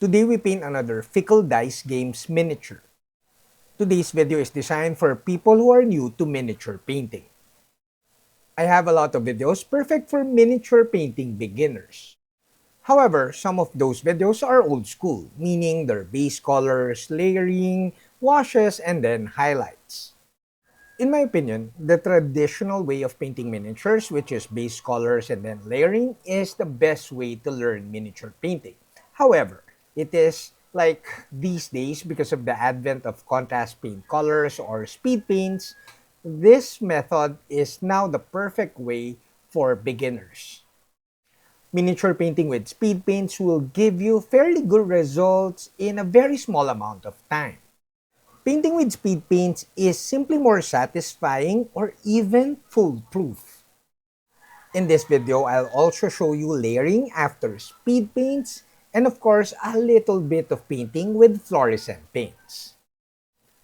Today we paint another Fickle Dice Games miniature. Today's video is designed for people who are new to miniature painting. I have a lot of videos perfect for miniature painting beginners. However, some of those videos are old school, meaning their base colors, layering, washes, and then highlights. In my opinion, the traditional way of painting miniatures, which is base colors and then layering, is the best way to learn miniature painting. However, it is like these days, because of the advent of contrast paint colors or speed paints, this method is now the perfect way for beginners. Miniature painting with speed paints will give you fairly good results in a very small amount of time. Painting with speed paints is simply more satisfying or even foolproof. In this video, I'll also show you layering after speed paints and of course a little bit of painting with fluorescent paints.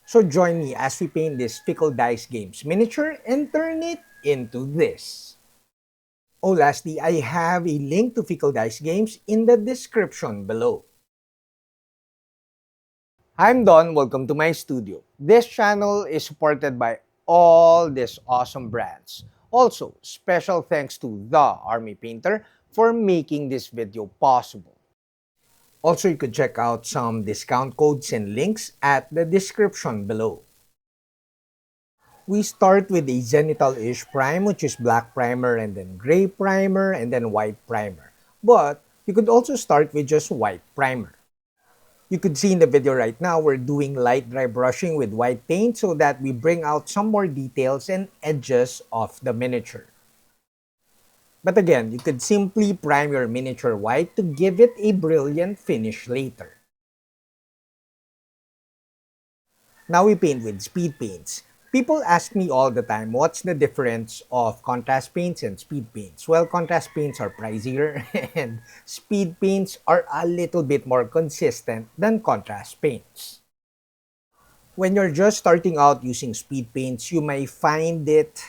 So join me as we paint this Fickle Dice Games miniature and turn it into this. Oh, lastly, I have a link to Fickle Dice Games in the description below. I'm Don, welcome to my studio. This channel is supported by all these awesome brands. Also, special thanks to The Army Painter for making this video possible. Also, you could check out some discount codes and links at the description below. We start with a Zenithal-ish prime, which is black primer and then gray primer and then white primer. But you could also start with just white primer. You could see in the video right now, we're doing light dry brushing with white paint so that we bring out some more details and edges of the miniature. But again, you could simply prime your miniature white to give it a brilliant finish later. Now we paint with speed paints. People ask me all the time, what's the difference of contrast paints and speed paints? Well, contrast paints are pricier and speed paints are a little bit more consistent than contrast paints. When you're just starting out using speed paints, you may find it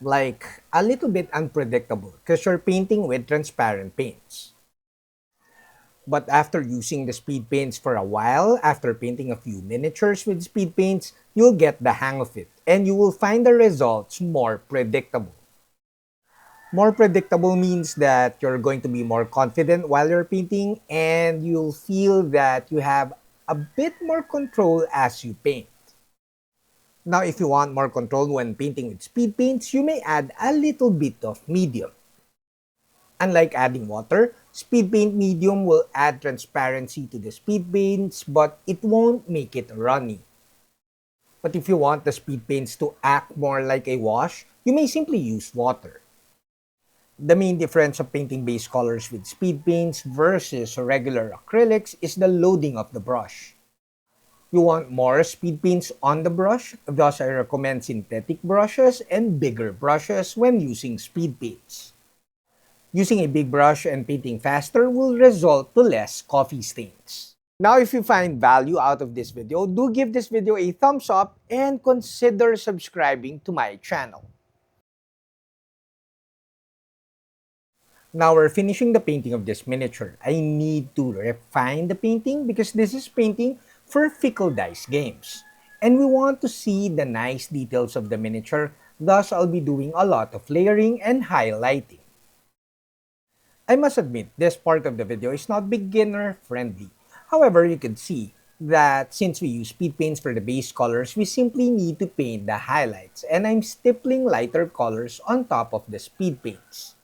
like a little bit unpredictable because you're painting with transparent paints. But after using the speed paints for a while, after painting a few miniatures with speed paints, you'll get the hang of it and you will find the results more predictable. More predictable means that you're going to be more confident while you're painting and you'll feel that you have a bit more control as you paint. Now, if you want more control when painting with speed paints, you may add a little bit of medium. Unlike adding water, speed paint medium will add transparency to the speed paints, but it won't make it runny. But if you want the speed paints to act more like a wash, you may simply use water. The main difference of painting base colors with speed paints versus regular acrylics is the loading of the brush. You want more speed paints on the brush, thus I recommend synthetic brushes and bigger brushes when using speed paints. Using a big brush and painting faster will result to less coffee stains. Now, if you find value out of this video, do give this video a thumbs up and consider subscribing to my channel. Now we're finishing the painting of this miniature. I need to refine the painting because this is painting for Fickle Dice Games. And we want to see the nice details of the miniature, thus I'll be doing a lot of layering and highlighting. I must admit, this part of the video is not beginner friendly. However, you can see that since we use speed paints for the base colors, we simply need to paint the highlights and I'm stippling lighter colors on top of the speed paints.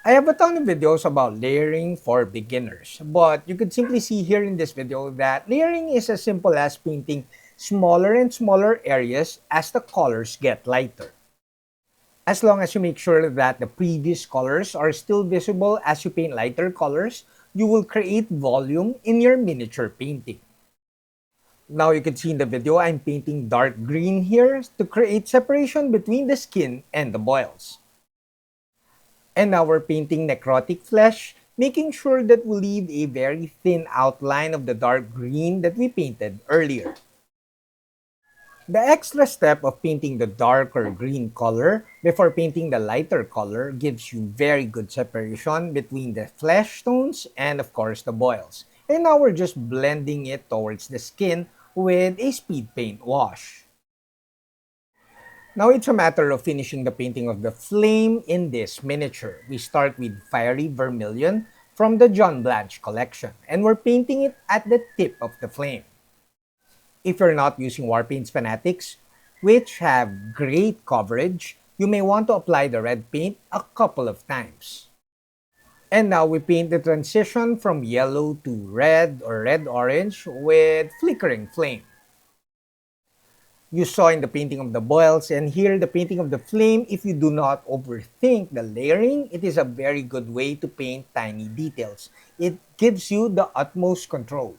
I have a ton of videos about layering for beginners, but you could simply see here in this video that layering is as simple as painting smaller and smaller areas as the colors get lighter. As long as you make sure that the previous colors are still visible as you paint lighter colors, you will create volume in your miniature painting. Now you can see in the video, I'm painting dark green here to create separation between the skin and the boils. And now we're painting necrotic flesh, making sure that we leave a very thin outline of the dark green that we painted earlier. The extra step of painting the darker green color before painting the lighter color gives you very good separation between the flesh tones and of course the boils. And now we're just blending it towards the skin with a speed paint wash. Now it's a matter of finishing the painting of the flame in this miniature. We start with Fiery Vermilion from the John Blanche collection, and we're painting it at the tip of the flame. If you're not using Warpaints Fanatics, which have great coverage, you may want to apply the red paint a couple of times. And now we paint the transition from yellow to red or red-orange with flickering flame. You saw in the painting of the boils and here the painting of the flame. If you do not overthink the layering, it is a very good way to paint tiny details. It gives you the utmost control.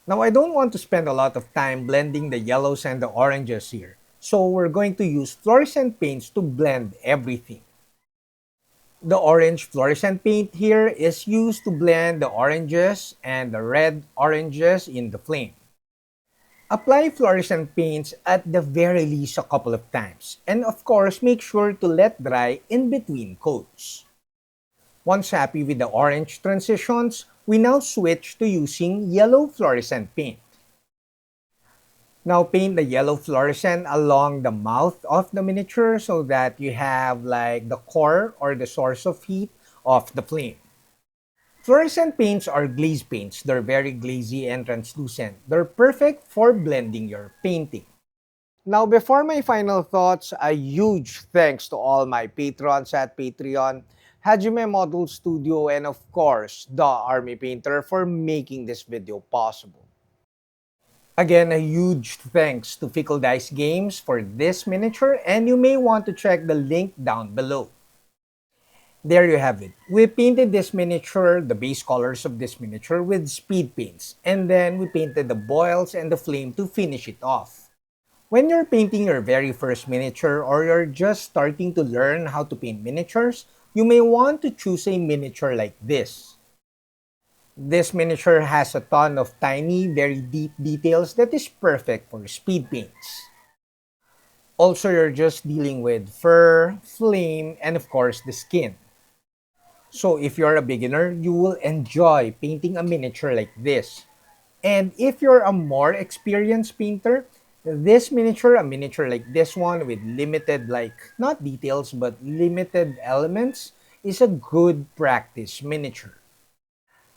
Now I don't want to spend a lot of time blending the yellows and the oranges here. So we're going to use fluorescent paints to blend everything. The orange fluorescent paint here is used to blend the oranges and the red oranges in the flame. Apply fluorescent paints at the very least a couple of times. And of course, make sure to let dry in between coats. Once happy with the orange transitions, we now switch to using yellow fluorescent paint. Now paint the yellow fluorescent along the mouth of the miniature so that you have like the core or the source of heat of the flame. Fluorescent paints are glaze paints. They're very glazy and translucent. They're perfect for blending your painting. Now, before my final thoughts, a huge thanks to all my patrons at Patreon, Hajime Model Studio, and of course, the Army Painter for making this video possible. Again, a huge thanks to Fickle Dice Games for this miniature, and you may want to check the link down below. There you have it. We painted this miniature, the base colors of this miniature with speed paints, and then we painted the boils and the flame to finish it off. When you're painting your very first miniature or you're just starting to learn how to paint miniatures, you may want to choose a miniature like this. This miniature has a ton of tiny, very deep details that is perfect for speed paints. Also, you're just dealing with fur, flame, and of course the skin. So if you're a beginner, you will enjoy painting a miniature like this. And if you're a more experienced painter, this miniature, a miniature like this one with limited, like, not details, but limited elements, is a good practice miniature.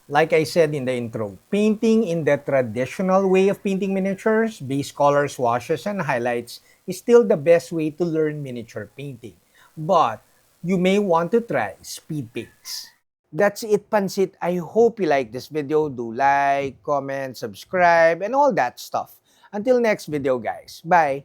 Like I said in the intro, painting in the traditional way of painting miniatures, base colors, washes, and highlights, is still the best way to learn miniature painting. But you may want to try speed paints. That's it, Pansit. I hope you like this video. Do like, comment, subscribe, and all that stuff. Until next video, guys. Bye!